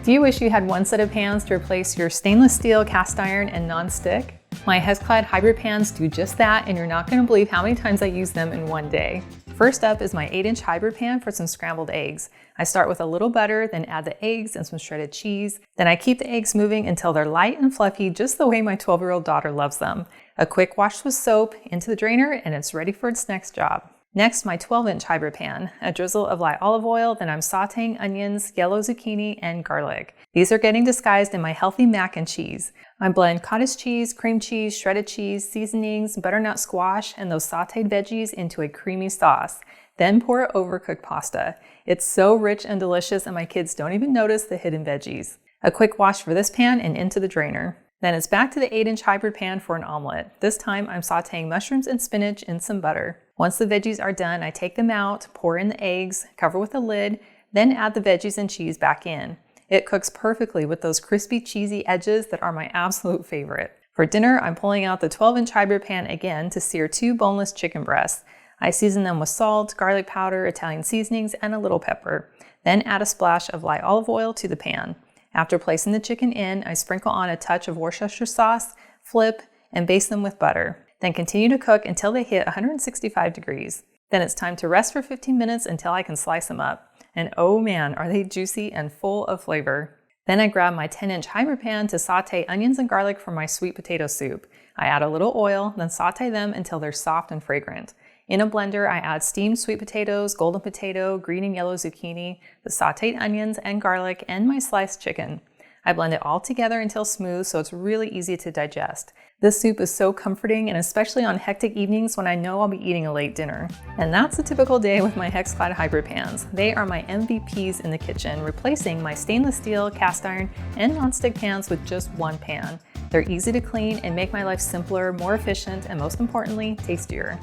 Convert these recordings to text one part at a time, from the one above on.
Do you wish you had one set of pans to replace your stainless steel, cast iron, and non-stick? My HexClad hybrid pans do just that, and you're not going to believe how many times I use them in one day. First up is my 8-inch hybrid pan for some scrambled eggs. I start with a little butter, then add the eggs and some shredded cheese. Then I keep the eggs moving until they're light and fluffy, just the way my 12-year-old daughter loves them. A quick wash with soap into the drainer, and it's ready for its next job. Next, my 12-inch hybrid pan, a drizzle of light olive oil, then I'm sauteing onions, yellow zucchini, and garlic. These are getting disguised in my healthy mac and cheese. I blend cottage cheese, cream cheese, shredded cheese, seasonings, butternut squash, and those sautéed veggies into a creamy sauce. Then pour overcooked pasta. It's so rich and delicious, and my kids don't even notice the hidden veggies. A quick wash for this pan and into the drainer. Then it's back to the 8-inch hybrid pan for an omelet. This time I'm sauteing mushrooms and spinach in some butter. Once the veggies are done, I take them out, pour in the eggs, cover with a lid, then add the veggies and cheese back in. It cooks perfectly with those crispy, cheesy edges that are my absolute favorite. For dinner, I'm pulling out the 12-inch hybrid pan again to sear 2 boneless chicken breasts. I season them with salt, garlic powder, Italian seasonings, and a little pepper. Then add a splash of light olive oil to the pan. After placing the chicken in, I sprinkle on a touch of Worcestershire sauce, flip, and baste them with butter. Then continue to cook until they hit 165 degrees. Then it's time to rest for 15 minutes until I can slice them up. And oh man, are they juicy and full of flavor. Then I grab my 10-inch hybrid pan to saute onions and garlic for my sweet potato soup. I add a little oil, then saute them until they're soft and fragrant. In a blender, I add steamed sweet potatoes, golden potato, green and yellow zucchini, the sauteed onions and garlic, and my sliced chicken. I blend it all together until smooth so it's really easy to digest. This soup is so comforting, and especially on hectic evenings when I know I'll be eating a late dinner. And that's a typical day with my HexClad hybrid pans. They are my MVPs in the kitchen, replacing my stainless steel, cast iron, and nonstick pans with just one pan. They're easy to clean and make my life simpler, more efficient, and most importantly, tastier.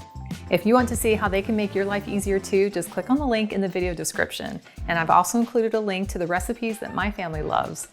If you want to see how they can make your life easier too, just click on the link in the video description. And I've also included a link to the recipes that my family loves.